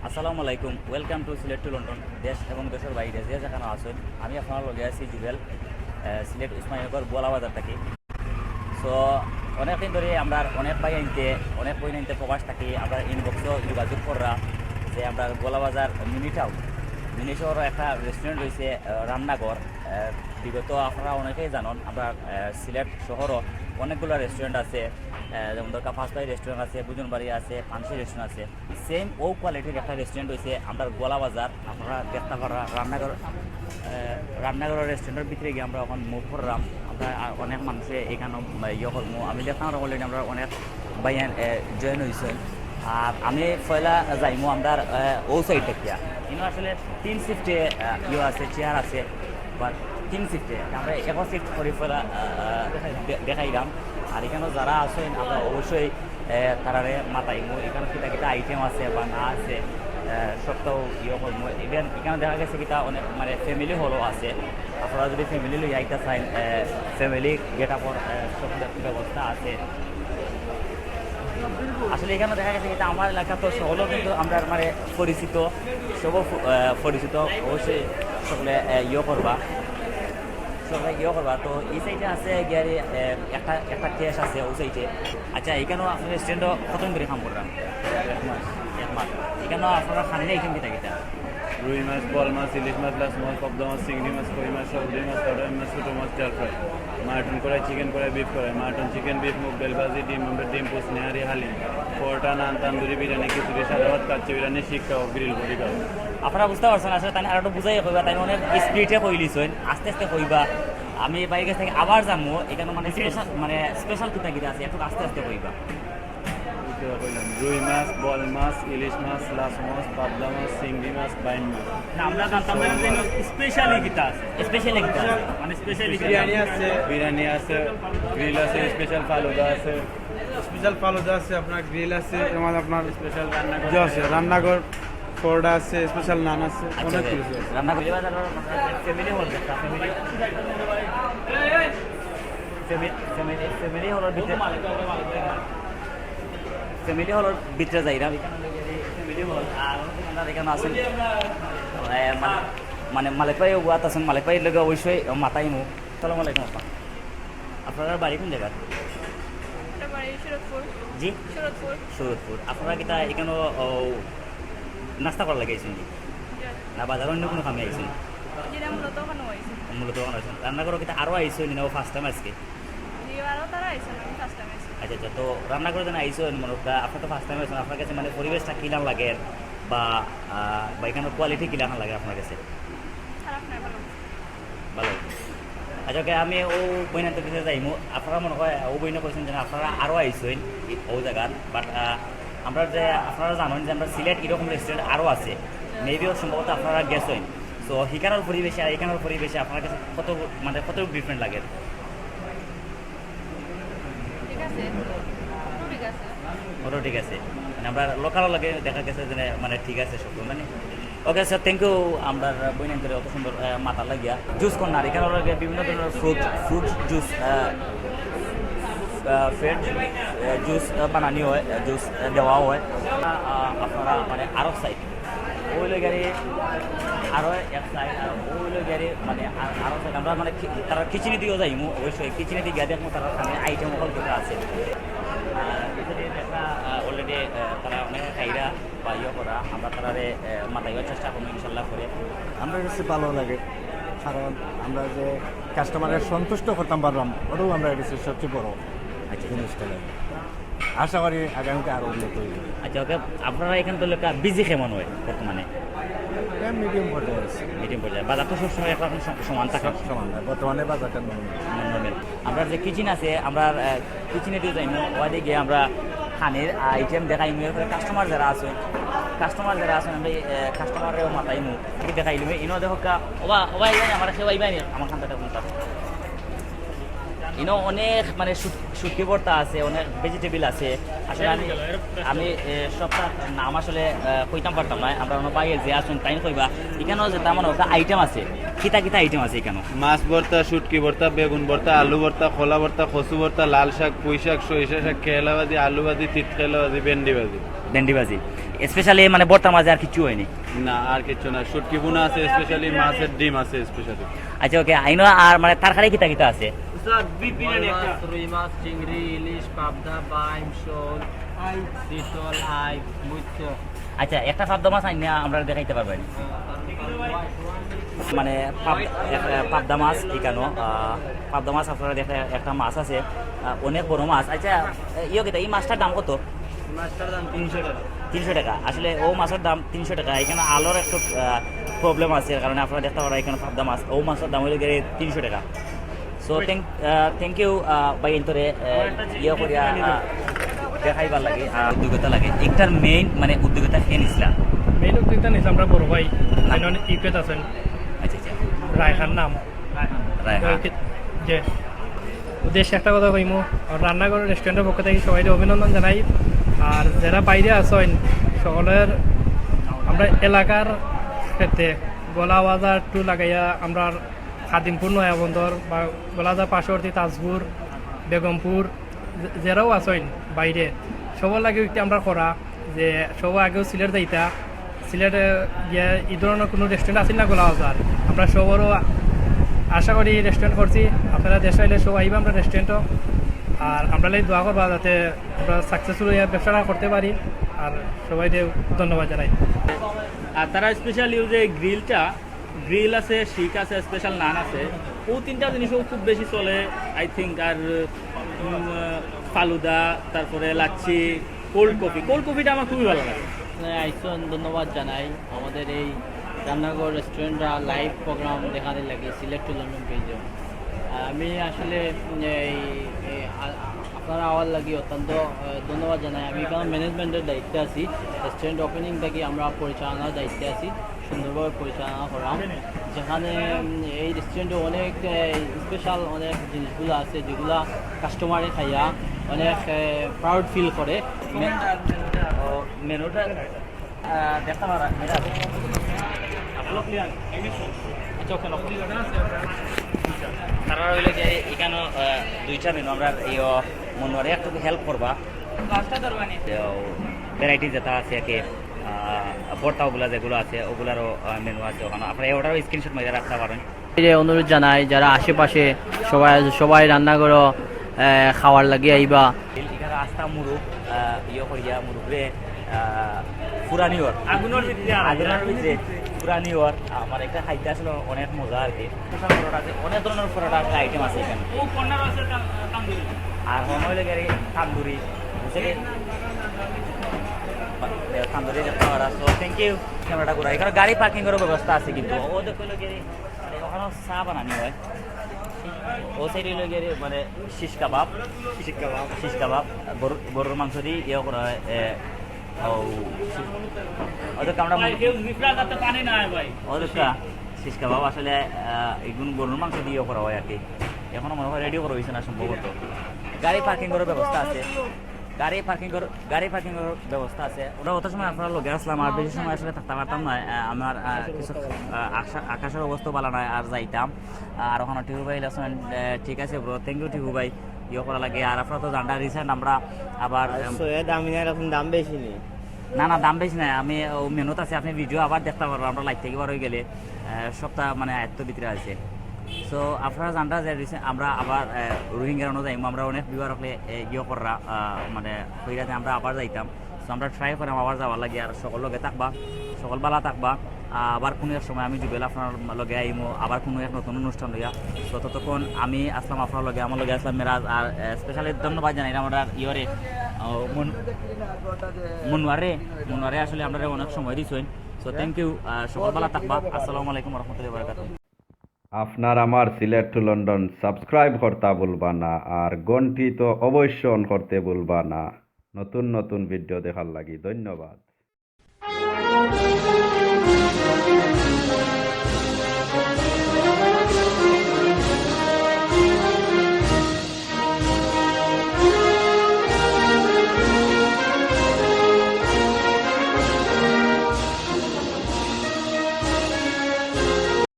আসসালামু আলাইকুম, welcome to Sylhet to London. দেশ এবং দেশের বাইরে যে যেখানে আছেন, আমি আপনার লগে আছি জুবেল, সিলেট উসমানীনগর বোলা বাজার থাকি। সো অনেকদিন ধরে আমরা অনেক বাই আনতে অনেক বই আনতে প্রকাশ থাকি। আমরা ইনবক্সও যোগাযোগ করা যে আমরা বোলা বাজার মিনি শহরও একটা রেস্টুরেন্ট রয়েছে, রান্নাঘর। বিগত আপনারা অনেকেই জানেন আমরা সিলেট শহরও অনেকগুলো রেস্টুরেন্ট আছে, যেমন দরকার ফার্স্ট রেস্টুরেন্ট আছে, বুজনবাড়ি আছে, পানসি রেস্টুরেন্ট আছে। সেম ও কোয়ালিটির একটা রেস্টুরেন্ট হয়েছে আমরা গোলা বাজার। আপনারা দেখতে পারা রান্নাঘরের রেস্টুরেন্টের ভিতরে গিয়ে আমরা এখন মুভ করলাম। আমরা অনেক মানুষে এখানে ইয়ে করবো, আমি দেখলাম অলরেডি আমরা অনেক বাইয়ান জয়েন হয়েছেন। আর আমি পয়লা যাইমো আমরা ও সাইড থেকে কিন্তু আসলে 3 শিফটে ইয়ে আছে, চেয়ার আছে, বাট 3 শিফটে আমরা এখন শিফট করে পয়লা দেখাইলাম। আর এখানে যারা আছেন আমরা অবশ্যই তারারে মাতাইমো। এখানে কিতা কিতা আইটেম আছে বা না আছে সবটাও ইয়ে করবো। ইভেন এখানে দেখা গেছে কিতা অনেক মানে ফ্যামিলি হলও আছে। আপনারা যদি ফ্যামিলি লই আইতে চান, ফ্যামিলি গেট আপর সব ব্যবস্থা আছে। আসলে এখানে দেখা গেছে এটা আমার এলাকা তো সকলও কিন্তু আমরা মানে পরিচিত, সবও পরিচিত। অবশ্যই সকলে ইয়ে করবা তো এই সাইডে আছে গিয়ারি একটা ক্যাশ আছে ও সাইডে। আচ্ছা, এখানেও আপনার রেস্টুরেন্টও কতদিন করে কাম করলাম? 1 মাস। এখানেও আপনারা খান না এইখান কিতা কিতা? রুই মাছ, বল মাছ, ইলিশ মাছ, লাস মাছ, পাবদা মাছ, চিংড়ি মাছ, কই মাছ, সবজি মাছ, কাটার মাছ, ছোটো মাছ, ডাল ফ্রাই, মাটন করাই, চিকেন করাই, বিফ করাই, মাটন, চিকেন, বিফ, মুগ ডাল ভাজি, ডিম অমলেট, ডিম পোস্ট, নেহারি, হালিম, পরোটা, নান, তান্দুরি, বিরিয়ানি, খিচুড়ি, সাদা ভাত, কাচ্চি বিরিয়ানি, শিক্ষা ও গ্রিল বড়ি খাও। আপনারা বুঝতে পারছেন আসলে তাই আরো বুঝাই কইবা, তাই অনেক স্পিডে কইলিছেন, আস্তে আস্তে কইবা। আমি বাইরে কাছ থেকে আবার যাবো, এখানে মানে স্পেশাল কিতা কিতা আছে, একটু আস্তে আস্তে কইবা। রুই মাছ, বল মাছ, ইলিশ মাছ, লাস মাছ, পাবদা মাছ, চিংড়ি মাছ, বাইন মাছ। আমরা জানতাম না যে স্পেশালি কিতা আছে, স্পেশালি কিতা আছে? মানে স্পেশালি বিরিয়ানি আছে, গ্রিল আছে, স্পেশাল ফালুদা আছে, স্পেশাল ফালুদা আছে, আপনার গ্রিল আছে, এবং আপনার স্পেশাল রান্নাঘর আছে রান্নাঘর, পরোটা আছে, স্পেশাল নান আছে, অনেক কিছু আছে। রান্না করি বাজার ফ্যামিলি হল একটা ফ্যামিলি হলের ভিতরে যাইলাম। এখানে ফ্যামিলি হল আর আপনার এখানে আছেন মানে মালিকপাই গুয়াত আছেন, মালিকপাইয়ের লোক অবশ্যই মাতাই মু। সালাম আলাইকুম আপা, আপনার বাড়ি কোন জায়গা? জি, সুরতপুর। আপনারা কিতা এখানেও নাস্তা করার লাগে আইছেন না বাজার অন্য কোনো কামে আইছেন? মূলত আছেন রান্না করো কিতা আরও আইসেন না ফার্স্ট টাইম আজকে? আচ্ছা আচ্ছা, তো রান্না করে যেন আইসেন মনে আপনার তো ফার্স্ট টাইম আইসেন, আপনার কাছে মানে পরিবেশটা কিলাম লাগে বা এখানে কোয়ালিটি কিলাম লাগে আপনার কাছে? ভালো। আচ্ছা ওকে, আমি ও বইনাতে পিছিয়ে যাইমু। আপনারা মনে হয় ও বইনা কইছেন যে আপনারা আরও আইসেন ও জায়গার, বাট আমরা যে আপনারা জানেন যে আমরা সিলেট এরকম রেস্টুরেন্ট আরও আছে, মেবিও সম্ভবত আপনারা গেছেন। তো সেখানের পরিবেশে আর এখানের পরিবেশে আপনার কাছে কত ডিফারেন্ট লাগে? ওটাও ঠিক আছে, মানে আমরা লোকালও লাগে দেখা গেছে যে মানে ঠিক আছে সব মানে। Okay sir, thank you. আমরা বইনান করে অত সুন্দর মাথা লাগিয়া জুস কর্নার, এখানে লাগে বিভিন্ন ধরনের ফ্রুট জুস, ফ্রেড জুস বানানি হয়, জুস দেওয়া হয়। আপনারা মানে আরব সাইড ওইলে গাড়ি আরও এক সাইড, আর ওইলে গাড়ি মানে আরও সাইড আমরা মানে তারা কিচেনে দিয়েও যাইমু। অবশ্যই কিচেনে দিয়ে গিয়ে দেখবো তারা মানে আইটেম সকল কিছু আছে। একটা অলরেডি তারা অনেক খাইরা বা ইয়ে করা, আমরা তারারে মাথাইবার চেষ্টা করবো ইনশাল্লাহ করে। আমরা কাছে ভালো লাগে, কারণ আমরা যে কাস্টমারের সন্তুষ্ট করতাম পারলাম, ওটাও আমরা কাছে সবচেয়ে বড় জিনিসটা লাগে। আশা করি আগামীতে আরও উন্নত হইবে। আচ্ছা ওকে, আপনারা এখানে তো লেখা বিজি কেমন হয় বর্তমানে? মিডিয়াম পর্যায়ে আছে, মিডিয়াম পর্যায়ে। বাজার তো সবসময় এখন সমান থাকে, সমান না, বর্তমানে বাজারটা নর্মাল। আমরা যে কিচেন আছে আমরা কিচেনে দিয়ে যাইমু, ওয়াদে গিয়ে আমরা খানের আইটেম দেখাইমু। এরপরে কাস্টমার যারা আছেন আমরা কাস্টমারেও মাতাইমু, দেখাইলুম। ইনো দেখো ওবা আমার সে ওয়াইবাই আমার খান থেকে ইনো অনেক মানে শুটকি ভর্তা আছে, অনেক ভেজিটেবল আছে। আসলে আমি সবটা নাম আসলে কইতাম পারতাম না, আমরা অন্য পাইয়ে যে আসুন তাই কইবা। এখানেও যে তেমন একটা আইটেম আছে, কিতা কিতা আইটেম আছে এখানে? মাছ ভর্তা, শুটকি ভর্তা, বেগুন ভর্তা, আলু ভর্তা, খোলা ভর্তা, কচু ভর্তা, লাল শাক, পুঁই শাক, সরিষা শাক, কেলা ভাজি, আলু ভাজি, তিতকেলা ভাজি, ভেন্ডি ভাজি। ভেন্ডি ভাজি স্পেশালি মানে ভর্তার মাঝে আর কিছু হয়নি? না আর কিছু না, শুটকি ভুনা আছে স্পেশালি, মাছের ডিম আছে স্পেশালি। আচ্ছা ওকে, আইনো আর মানে তরকারি কিতা কিতা আছে? রুই মাছ, চিংড়ি, ইলিশ, পাবদা, বাইম, শোল, চিতল, আই, মুচ্চ। আচ্ছা একটা পাবদা মাছ আইনা আমরা দেখাইতে পারবেন? মানে পাবদা মাছ এখানো, পাবদা মাছ আপনারা দেখে একটা মাছ আছে, অনেক বড় মাছ। আচ্ছা ইয়ে কিতা, এই মাছটার দাম কত? মাছটার দাম 300 টাকা। 300 টাকা। আসলে ও মাছের দাম 300 টাকা। এখানে আলোর একটু প্রবলেম আছে, এর কারণে আপনারা দেখতে পারেন এখানে পাবদা মাছ, ও মাছের দাম হইলে গেলে 300 টাকা। সো থ্যাংক ইউ বাই ইন্তরে ইয়ে করিয়া দেখাইবার লাগে উদ্যোগতা লাগে। একটার মেইন মানে উদ্যোগতা খেয়ে নিছিলাম। মেইন উদ্যোক্তা নিছে আমরা বড় ভাই ইউকেত আছেন, আচ্ছা আচ্ছা, রায়হান নাম। রায়হান। যে উদ্দেশ্যে একটা কথা কইমু, রান্নাঘর রেস্টুরেন্টের পক্ষ থেকে সবাইকে অভিনন্দন জানাই। আর যারা বাইরে আছেন সকলের আমরা এলাকার ক্ষেত্রে গলা বাজার টু লাগাইয়া আমরা খাদিমপুর নয়াবন্দর বা গলাবাজার পার্শ্ববর্তী তাজপুর, বেগমপুর যারাও আছেন বাইরে সবার লাগে একটু আমরা করা যে সবাই আগেও সিলেট যাইতা, সিলেটে গিয়ে এই ধরনের কোনো রেস্টুরেন্ট আছে না গলাবাজার, আমরা সবারও আশা করি রেস্টুরেন্ট করছি। আপনারা দেশে আইলে সবাই আইবা আমরা রেস্টুরেন্টও, আর আমরা দোয়া করবা যাতে আমরা সাকসেসফুল হয়ে ব্যবসাটা করতে পারি। আর সবাইকে ধন্যবাদ জানাই। আর তারা স্পেশাল ইউজে গ্রিল আছে, শিক আছে, স্পেশাল নান আছে, ও তিনটা জিনিসও খুব বেশি চলে আই থিঙ্ক। আর ফালুদা, তারপরে লাচ্ছি, কোল্ড কফিটা আমার খুবই ভালো লাগে। আইসন ধন্যবাদ জানাই আমাদের এই রান্নাঘর রেস্টুরেন্টরা লাইভ প্রোগ্রাম দেখাতে লাগে সিলেক্ট টু লন্ডন পেজে। আমি আসলে আপনারা আওয়ার লাগি অত্যন্ত ধন্যবাদ জানাই। আমি এখানে ম্যানেজমেন্টের দায়িত্বে আছি, রেস্টুরেন্ট ওপেনিং থেকে আমরা পরিচালনার দায়িত্বে আছি, সুন্দরভাবে পরিচালনা করা। যেখানে এই রেস্টুরেন্টে অনেক স্পেশাল অনেক জিনিসগুলো আছে যেগুলো কাস্টমারে খাইয়া অনেক প্রাউড ফিল করে। মেনুটা দেখতে পারা তারা হইলে যে এখানে দুইটা মেনু আমরা এই মনোয়ারে একটু হেল্প করবা। ভ্যারাইটি যেটা আছে একে ভর্তা ওগুলা যেগুলো আছে ওগুলারও মেনু আছে ওখানে, আপনারা ওটারও স্ক্রিনশট মেরে রাখতে পারেন। অনুরোধ জানাই যারা আশেপাশে সবাই রান্না করো খাওয়ার লাগে আইবা। এখানে আস্তা মুরুখ ইয়ে করিয়া মুরুখরে পুরানিওর আগুনের ভিতরে পুরানিওর আমার একটা খাইতে আসলে অনেক মজা আর কি। পরোটা আছে, অনেক ধরনের পরোটা আইটেম আছে এখানে। আর মনে হইলে গেলে তান্দুরি বুঝলি তান্দুরি দেখতে পারা। সো থ্যাংক ইউ ক্যামেরাটা ঘুরা। এখানে গাড়ি পার্কিংয়েরও ব্যবস্থা আছে, কিন্তু ও দেখলে গেলে ওখানে চা বানানি হয়। ও সাইডে হইলে গেলে মানে শিশ কাবাব গরুর মাংস দিয়ে ইয়ে করা হয়। ওদেরকে আমরা শিশ কাবাব আসলে এগুলো গরুর মাংস দিয়ে করা হয় আর কি। এখনো মনে হয় রেডিও করা হয়েছে না সম্ভবত। গাড়ি পার্কিং করার ব্যবস্থা আছে, গাড়ি পার্কিং ব্যবস্থা আছে। ওরা অত সময় আপনারা লোকে আসলাম, আর বেশি সময় আসলে থাকতে পারতাম না। আমার কিছু আকাশের অবস্থা ভালো নয় আর যাইতাম। আর ওখানে টিহু ভাই আসেন, ঠিক আছে ব্রো, থ্যাংক ইউ টিহু ভাই, ইয়ে করা লাগে। আর আপনারা তো জানটা রিসেন্ট আমরা আবার দাম বেশি নেই। না দাম বেশি নাই, আমি মেনুত আছে, আপনি ভিডিও আবার দেখতে পারবো। আমরা লাইক থেকে বার হয়ে গেলে সপ্তাহ মানে আয়ত্ত ভিতরে আছে। সো আপনারা জানটা যে আমরা আবার রোহিঙ্গার যাইম, আমরা অনেক বিবার হলে ইয়ে করা মানে হইরাতে আমরা আবার যাইতাম। সো আমরা ট্রাই করাম আবার যাওয়ার লাগে। আর সকল লগে থাকবা, সকল বেলা থাকবা। আবার কোনো এক সময় আমি জুবেল আপনার লগে আইমো আবার কোনো এক নতুন অনুষ্ঠান লইয়া। তো ততক্ষণ আমি আসলাম আপনার লগে, আমার লগে আসলাম মেরাজ। আর স্পেশালি ধন্যবাদ জানাই আমরা ইয়রে মনোয়ারে আসলে আমরা অনেক সময় দিচ্ছেন। সো থ্যাংক ইউ, সকালবেলা থাকবা। আসসালামু আলাইকুম রহমতুল্লাহি ওয়া বারাকাতুহু। আপনার আমার সিলেট টু লন্ডন সাবস্ক্রাইব করতে ভুলবা না, আর ঘন্টি তো অবশ্য অন করতে ভুলবা না নতুন ভিডিও দেখার লাগি। ধন্যবাদ।